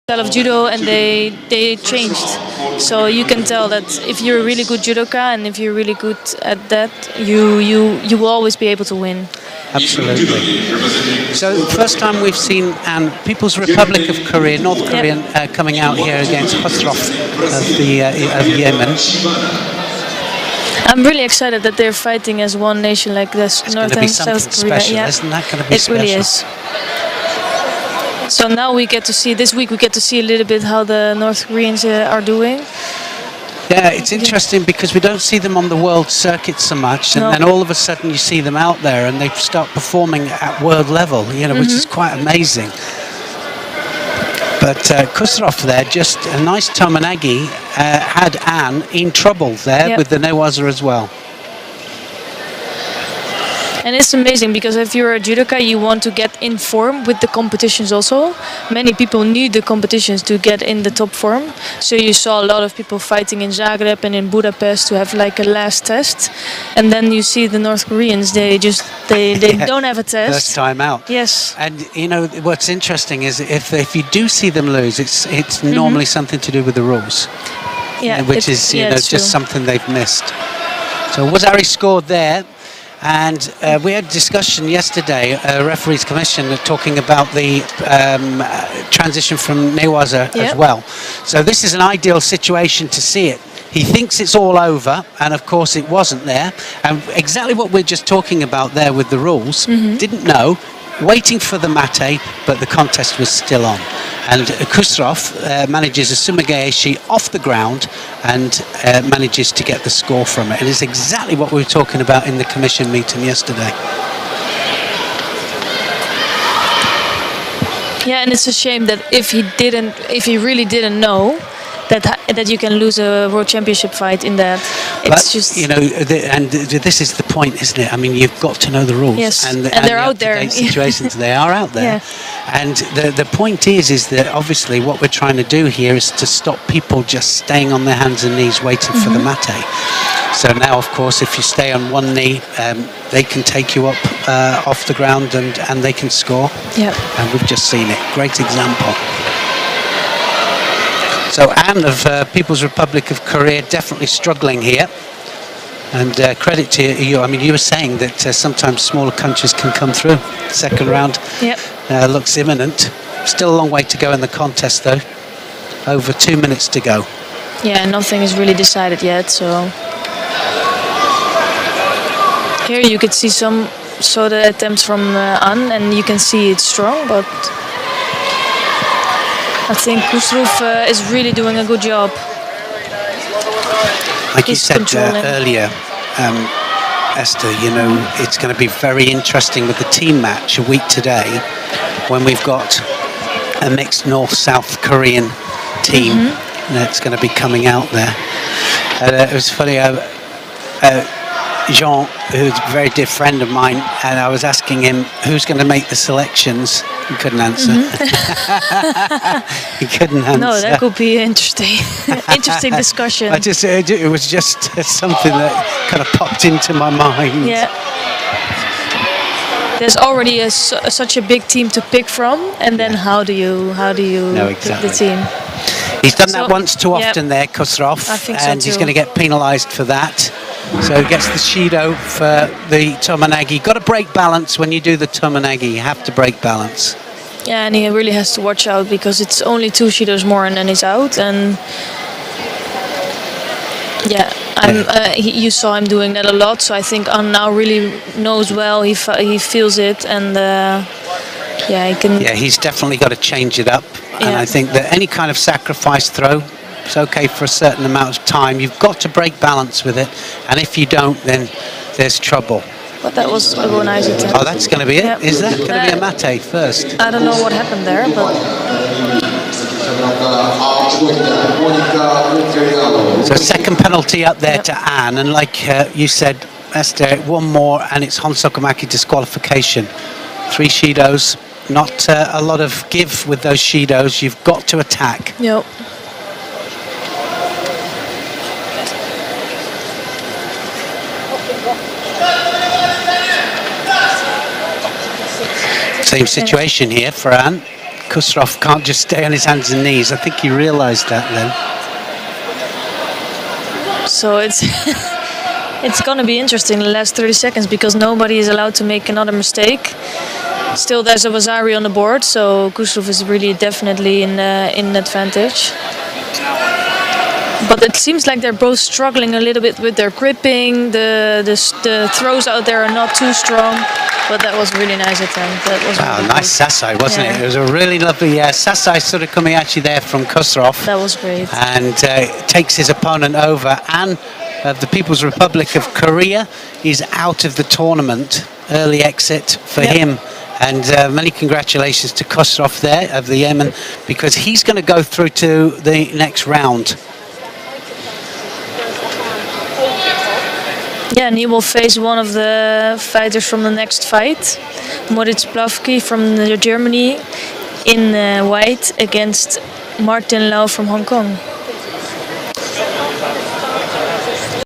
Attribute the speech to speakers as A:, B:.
A: style of judo, and they changed. So you can tell that if you're a really good judoka and if you're really good at that, you will always be able to win.
B: Absolutely. So first time we've seen People's Republic of Korea, North Korean, coming out here against Khosrow of Yemen.
A: I'm really excited that they're fighting as one nation like this, North and South Korea.
B: Special, isn't that going to be
A: special? It really is. So now we get to see, this week we get to see a little bit how the North Koreans are doing.
B: Yeah, it's interesting because we don't see them on the world circuit so much, and then all of a sudden you see them out there and they start performing at world level, which is quite amazing. But Khosrow there, just a nice Tomanagi, had Anne in trouble there with the Newaza as well.
A: And it's amazing because if you're a judoka, you want to get in form with the competitions also. Many people need the competitions to get in the top form. So you saw a lot of people fighting in Zagreb and in Budapest to have like a last test. And then you see the North Koreans, they don't have a test.
B: First time out.
A: Yes.
B: And what's interesting is if you do see them lose, it's normally something to do with the rules.
A: Yeah.
B: Which is just something they've missed. So Wazari scored there. And we had a discussion yesterday, referees commission, talking about the transition from Newaza as well. So this is an ideal situation to see it. He thinks it's all over, and of course it wasn't there. And exactly what we're just talking about there with the rules, didn't know, waiting for the mate, but the contest was still on. And Khosrow manages a sumigaeshi off the ground and manages to get the score from it. And it's exactly what we were talking about in the commission meeting yesterday.
A: Yeah, and it's a shame that if he really didn't know that you can lose a world championship fight in that. It's just
B: this is the point, isn't it? I mean, you've got to know the rules.
A: Yes, and they're out there.
B: Situations, they are out there. And the point is that obviously what we're trying to do here is to stop people just staying on their hands and knees waiting for the mate. So now, of course, if you stay on one knee, they can take you up off the ground and they can score.
A: Yeah.
B: And we've just seen it. Great example. So Anne of People's Republic of Korea definitely struggling here. And credit to you. I mean, you were saying that sometimes smaller countries can come through. Second round looks imminent. Still a long way to go in the contest, though. Over 2 minutes to go.
A: Yeah, nothing is really decided yet. So here you could see some soda attempts from Anne, and you can see it's strong, but I think Khosrow is really doing a good job.
B: Like you said earlier, Esther, it's going to be very interesting with the team match a week today when we've got a mixed North-South Korean team that's going to be coming out there. It was funny, Jean, who's a very dear friend of mine, and I was asking him who's going to make the selections. He couldn't answer. He couldn't answer.
A: No, that could be interesting. Interesting discussion.
B: It was just something that kind of popped into my mind.
A: Yeah. There's already such a big team to pick from, and then how do you pick the team?
B: He's done that once too often there, Khosrow, and he's going to get penalised for that. So he gets the Shido for the Tomanagi. Got to break balance when you do the Tomanagi. You have to break balance.
A: Yeah, and he really has to watch out because it's only 2 Shidos more and then he's out. And you saw him doing that a lot. So I think An now really knows well. He feels it, and he can.
B: Yeah, he's definitely got to change it up. And I think that any kind of sacrifice throw, it's okay for a certain amount of time. You've got to break balance with it, and if you don't, then there's trouble.
A: But that was a nice attempt.
B: Oh, that's going to be it? Yeah. Is that going to be a mate first?
A: I don't know what happened there, but...
B: So second penalty up there to Anne, and like you said, Esther, one more, and it's Honsokamaki disqualification. 3 Shidos, not a lot of give with those Shidos. You've got to attack.
A: Yep.
B: Same situation here for Anne. Khosrow can't just stay on his hands and knees. I think he realised that then.
A: So it's it's gonna be interesting the last 30 seconds because nobody is allowed to make another mistake. Still, there's a Wazari on the board, so Khosrow is really definitely in advantage. But it seems like they're both struggling a little bit with their gripping. The throws out there are not too strong, but that was a really nice attempt. That was
B: Wow,
A: really
B: nice
A: good.
B: Sasai, wasn't
A: Yeah.
B: it? It was a really lovely Sasai sort of coming at you there from Khosrow.
A: That was great.
B: And takes his opponent over. And the People's Republic of Korea is out of the tournament. Early exit for him. And many congratulations to Khosrow there of the Yemen, because he's going to go through to the next round.
A: Yeah, and he will face one of the fighters from the next fight, Moritz Plavki from Germany, in white against Martin Lau from Hong Kong.